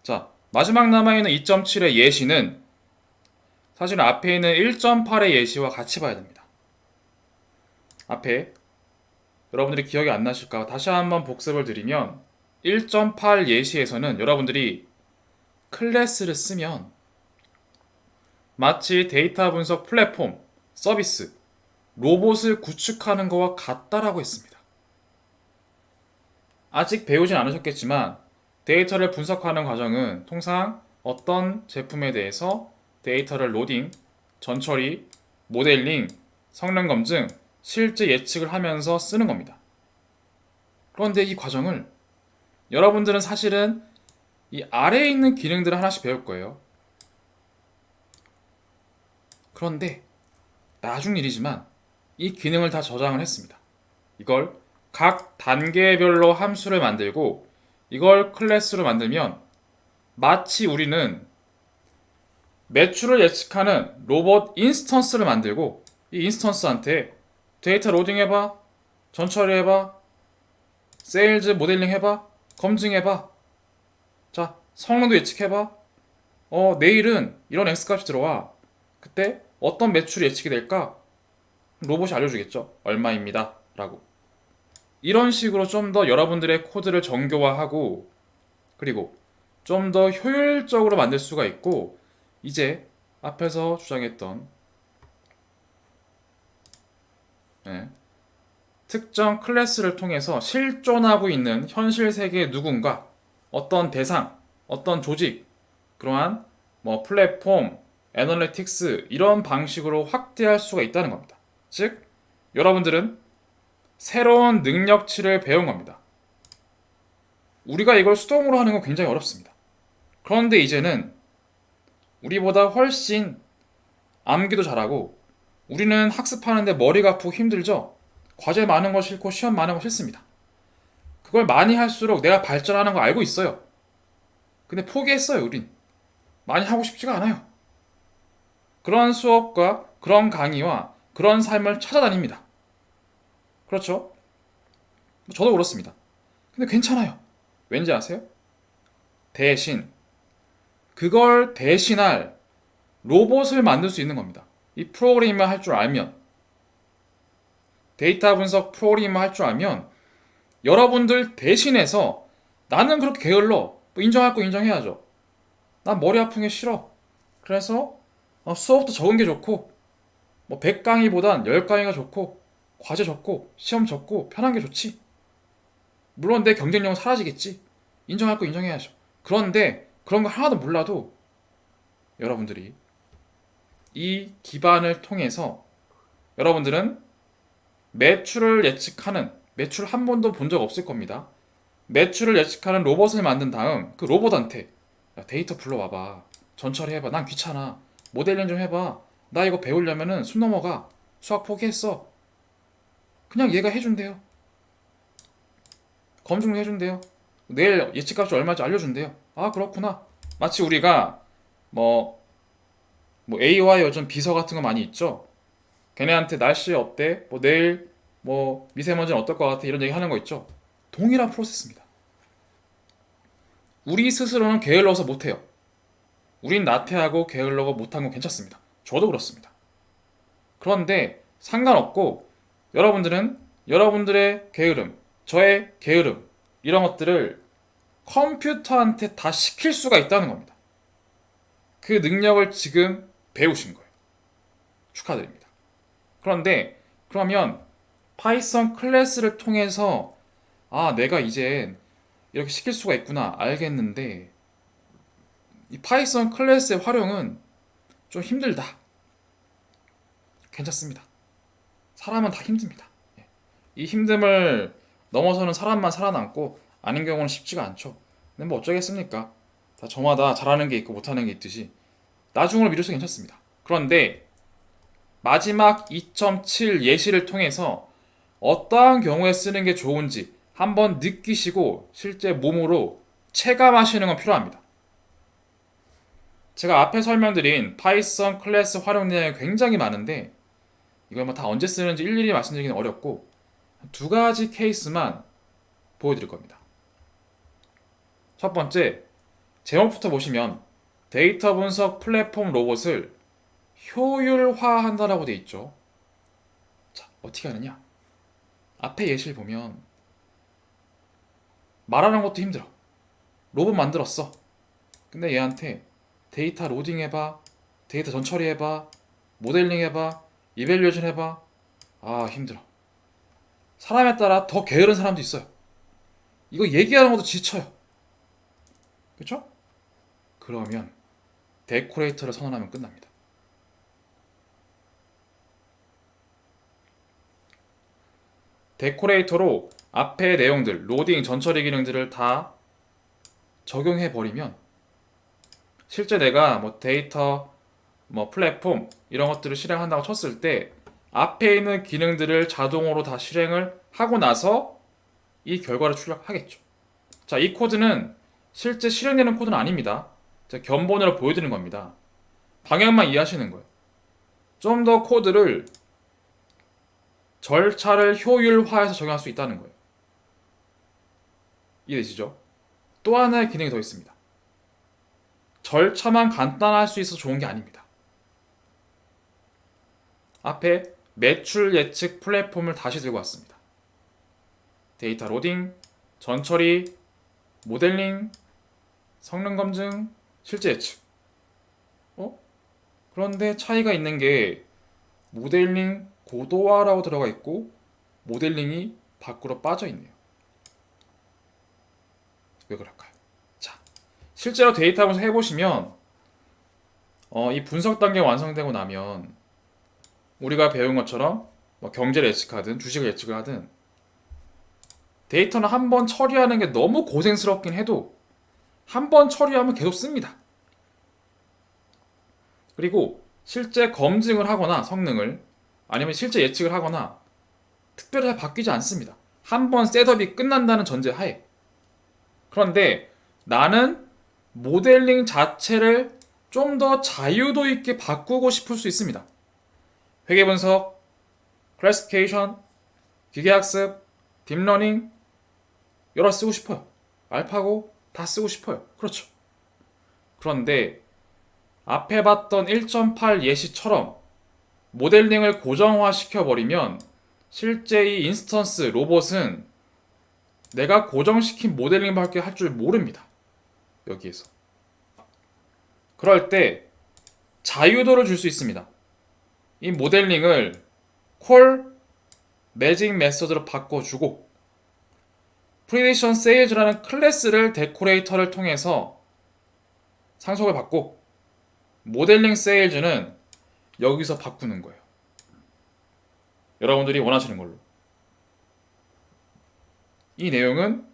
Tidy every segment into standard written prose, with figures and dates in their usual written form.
자, 마지막 남아있는 2.7의 예시는 사실 앞에 있는 1.8의 예시와 같이 봐야 됩니다. 앞에 여러분들이 기억이 안 나실까 다시 한번 복습을 드리면 1.8 예시에서는 여러분들이 클래스를 쓰면 마치 데이터 분석 플랫폼, 서비스, 로봇을 구축하는 것과 같다라고 했습니다. 아직 배우진 않으셨겠지만 데이터를 분석하는 과정은 통상 어떤 제품에 대해서 데이터를 로딩, 전처리, 모델링, 성능 검증, 실제 예측을 하면서 쓰는 겁니다. 그런데 이 과정을 여러분들은 사실은 이 아래에 있는 기능들을 하나씩 배울 거예요. 그런데 나중 일이지만 이 기능을 다 저장을 했습니다. 이걸 각 단계별로 함수를 만들고 이걸 클래스로 만들면 마치 우리는 매출을 예측하는 로봇 인스턴스를 만들고 이 인스턴스한테 데이터 로딩 해봐, 전처리 해봐, 세일즈 모델링 해봐, 검증해봐, 자 성능도 예측해봐, 내일은 이런 X값이 들어와, 그때 어떤 매출이 예측이 될까? 로봇이 알려주겠죠. 얼마입니다 라고. 이런 식으로 좀 더 여러분들의 코드를 정교화하고 그리고 좀 더 효율적으로 만들 수가 있고, 이제 앞에서 주장했던 예, 특정 클래스를 통해서 실존하고 있는 현실 세계의 누군가, 어떤 대상, 어떤 조직, 그러한 뭐 플랫폼, 애널리틱스 이런 방식으로 확대할 수가 있다는 겁니다. 즉, 여러분들은 새로운 능력치를 배운 겁니다. 우리가 이걸 수동으로 하는 건 굉장히 어렵습니다. 그런데 이제는 우리보다 훨씬 암기도 잘하고, 우리는 학습하는데 머리가 아프고 힘들죠? 과제 많은 거 싫고 시험 많은 거 싫습니다. 그걸 많이 할수록 내가 발전하는 거 알고 있어요. 근데 포기했어요, 우린. 많이 하고 싶지가 않아요. 그런 수업과 그런 강의와 그런 삶을 찾아다닙니다. 그렇죠? 저도 그렇습니다. 근데 괜찮아요. 왠지 아세요? 대신 그걸 대신할 로봇을 만들 수 있는 겁니다. 이 프로그래밍을 할 줄 알면, 데이터 분석 프로그래밍을 할 줄 알면 여러분들 대신해서 나는 그렇게 게을러. 뭐 인정할 거 인정해야죠. 난 머리 아픈 게 싫어. 그래서 수업도 적은 게 좋고, 뭐 100강의보단 10강의가 좋고, 과제 적고, 시험 적고, 편한 게 좋지. 물론 내 경쟁력은 사라지겠지. 인정할 거 인정해야죠. 그런데 그런 거 하나도 몰라도 여러분들이 이 기반을 통해서 여러분들은 매출을 예측하는, 매출 한 번도 본 적 없을 겁니다. 매출을 예측하는 로봇을 만든 다음 그 로봇한테 야, 데이터 불러와봐. 전처리 해봐. 난 귀찮아. 모델링 좀 해봐. 나 이거 배우려면은 숨 넘어가. 수학 포기했어. 그냥 얘가 해준대요. 검증도 해준대요. 내일 예측값이 얼마인지 알려준대요. 아 그렇구나. 마치 우리가 뭐, A와 요즘 비서 같은 거 많이 있죠. 걔네한테 날씨 어때? 뭐 내일 뭐 미세먼지는 어떨 것 같아? 이런 얘기 하는 거 있죠. 동일한 프로세스입니다. 우리 스스로는 게을러서 못해요. 우린 나태하고 게을러고 못한 건 괜찮습니다. 저도 그렇습니다. 그런데 상관없고 여러분들은 여러분들의 게으름, 저의 게으름 이런 것들을 컴퓨터한테 다 시킬 수가 있다는 겁니다. 그 능력을 지금 배우신 거예요. 축하드립니다. 그런데 그러면 파이썬 클래스를 통해서 내가 이제 이렇게 시킬 수가 있구나 알겠는데 이 파이썬 클래스의 활용은 좀 힘들다. 괜찮습니다. 사람은 다 힘듭니다. 이 힘듦을 넘어서는 사람만 살아남고 아닌 경우는 쉽지가 않죠. 근데 뭐 어쩌겠습니까? 다 저마다 잘하는 게 있고 못하는 게 있듯이 나중으로 미뤄서 괜찮습니다. 그런데 마지막 2.7 예시를 통해서 어떠한 경우에 쓰는 게 좋은지 한번 느끼시고 실제 몸으로 체감하시는 건 필요합니다. 제가 앞에 설명드린 파이썬 클래스 활용 내용이 굉장히 많은데 이걸 뭐 다 언제 쓰는지 일일이 말씀드리기는 어렵고 두 가지 케이스만 보여드릴 겁니다. 첫 번째, 제목부터 보시면 데이터 분석 플랫폼 로봇을 효율화한다라고 돼 있죠. 자, 어떻게 하느냐? 앞에 예시를 보면 말하는 것도 힘들어. 로봇 만들었어. 근데 얘한테 데이터 로딩 해봐, 데이터 전처리 해봐, 모델링 해봐, 이밸류에이션 해봐. 아, 힘들어. 사람에 따라 더 게으른 사람도 있어요. 이거 얘기하는 것도 지쳐요. 그렇죠? 그러면 데코레이터를 선언하면 끝납니다. 데코레이터로 앞에 내용들, 로딩, 전처리 기능들을 다 적용해 버리면 실제 내가 뭐 데이터, 뭐 플랫폼 이런 것들을 실행한다고 쳤을 때 앞에 있는 기능들을 자동으로 다 실행을 하고 나서 이 결과를 출력하겠죠. 자, 이 코드는 실제 실행되는 코드는 아닙니다. 제가 견본으로 보여드리는 겁니다. 방향만 이해하시는 거예요. 좀 더 코드를 절차를 효율화해서 적용할 수 있다는 거예요. 이해되시죠? 또 하나의 기능이 더 있습니다. 절차만 간단할 수 있어서 좋은 게 아닙니다. 앞에 매출 예측 플랫폼을 다시 들고 왔습니다. 데이터 로딩, 전처리, 모델링, 성능 검증, 실제 예측. 그런데 차이가 있는 게 모델링 고도화라고 들어가 있고 모델링이 밖으로 빠져 있네요. 왜 그럴까요? 자, 실제로 데이터 분석 해보시면 이 분석 단계 완성되고 나면 우리가 배운 것처럼 뭐 경제를 예측하든 주식을 예측을 하든 데이터는 한 번 처리하는 게 너무 고생스럽긴 해도 한 번 처리하면 계속 씁니다. 그리고 실제 검증을 하거나 성능을 아니면 실제 예측을 하거나 특별히 잘 바뀌지 않습니다. 한 번 셋업이 끝난다는 전제 하에. 그런데 나는 모델링 자체를 좀 더 자유도 있게 바꾸고 싶을 수 있습니다. 회계 분석, 클래시피케이션, 기계학습, 딥러닝 여러 쓰고 싶어요. 알파고 다 쓰고 싶어요. 그렇죠. 그런데 앞에 봤던 1.8 예시처럼 모델링을 고정화 시켜버리면 실제 이 인스턴스 로봇은 내가 고정시킨 모델링밖에 할 줄 모릅니다. 여기에서. 그럴 때 자유도를 줄 수 있습니다. 이 모델링을 콜 매직 메서드로 바꿔주고 프리디션 세일즈라는 클래스를 데코레이터를 통해서 상속을 받고 모델링 세일즈는 여기서 바꾸는 거예요. 여러분들이 원하시는 걸로. 이 내용은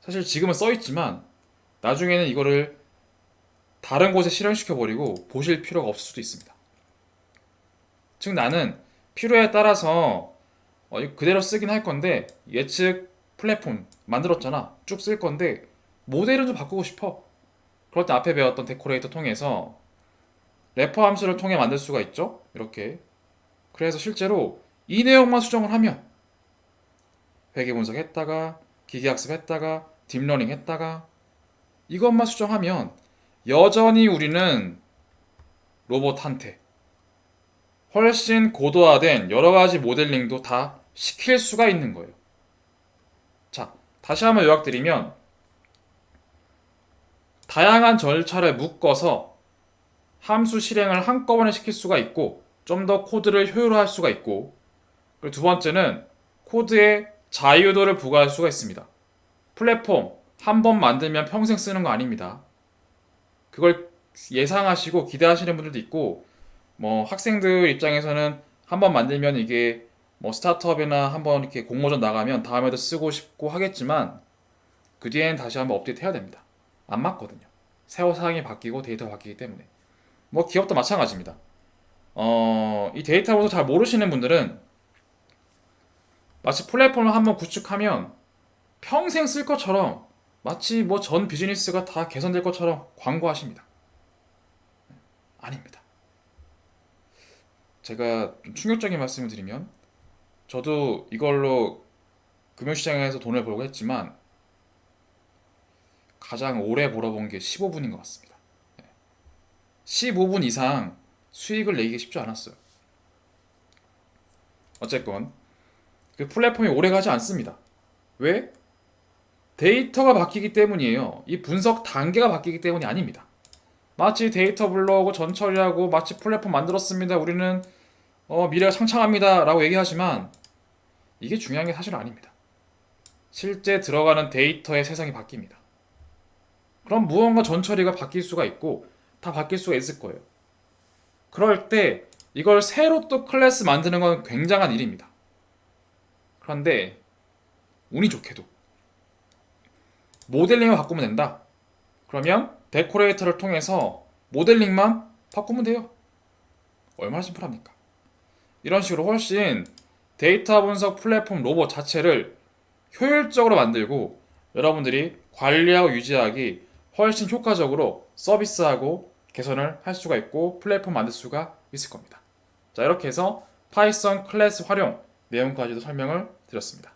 사실 지금은 써있지만 나중에는 이거를 다른 곳에 실행시켜버리고 보실 필요가 없을 수도 있습니다. 즉 나는 필요에 따라서 그대로 쓰긴 할 건데 예측 플랫폼 만들었잖아. 쭉 쓸 건데 모델은 좀 바꾸고 싶어. 그럴 때 앞에 배웠던 데코레이터 통해서 래퍼 함수를 통해 만들 수가 있죠. 이렇게. 그래서 실제로 이 내용만 수정을 하면 회계 분석했다가 기계학습했다가 딥러닝 했다가 이것만 수정하면 여전히 우리는 로봇한테 훨씬 고도화된 여러 가지 모델링도 다 시킬 수가 있는 거예요. 자, 다시 한번 요약드리면 다양한 절차를 묶어서 함수 실행을 한꺼번에 시킬 수가 있고 좀 더 코드를 효율화할 수가 있고 그리고 두 번째는 코드에 자유도를 부과할 수가 있습니다. 플랫폼 한 번 만들면 평생 쓰는 거 아닙니다. 그걸 예상하시고 기대하시는 분들도 있고 뭐 학생들 입장에서는 한 번 만들면 이게 뭐 스타트업이나 한번 이렇게 공모전 나가면 다음에도 쓰고 싶고 하겠지만 그 뒤엔 다시 한번 업데이트 해야 됩니다. 안 맞거든요. 세호 사항이 바뀌고 데이터가 바뀌기 때문에. 뭐 기업도 마찬가지입니다. 이 데이터 분석 잘 모르시는 분들은 마치 플랫폼을 한번 구축하면 평생 쓸 것처럼 마치 뭐 전 비즈니스가 다 개선될 것처럼 광고하십니다. 아닙니다. 제가 좀 충격적인 말씀을 드리면 저도 이걸로 금융시장에서 돈을 벌고 했지만 가장 오래 몰아본 게 15분인 것 같습니다. 15분 이상 수익을 내기가 쉽지 않았어요. 어쨌건 그 플랫폼이 오래 가지 않습니다. 왜? 데이터가 바뀌기 때문이에요. 이 분석 단계가 바뀌기 때문이 아닙니다. 마치 데이터 불러오고 전처리하고 마치 플랫폼 만들었습니다. 우리는 미래가 창창합니다. 라고 얘기하지만 이게 중요한 게 사실은 아닙니다. 실제 들어가는 데이터의 세상이 바뀝니다. 그럼 무언가 전처리가 바뀔 수가 있고 다 바뀔 수가 있을 거예요. 그럴 때 이걸 새로 또 클래스 만드는 건 굉장한 일입니다. 그런데 운이 좋게도 모델링을 바꾸면 된다. 그러면 데코레이터를 통해서 모델링만 바꾸면 돼요. 얼마나 심플합니까? 이런 식으로 훨씬 데이터 분석 플랫폼 로봇 자체를 효율적으로 만들고 여러분들이 관리하고 유지하기 훨씬 효과적으로 서비스하고 개선을 할 수가 있고 플랫폼 만들 수가 있을 겁니다. 자, 이렇게 해서 파이썬 클래스 활용 내용까지도 설명을 드렸습니다.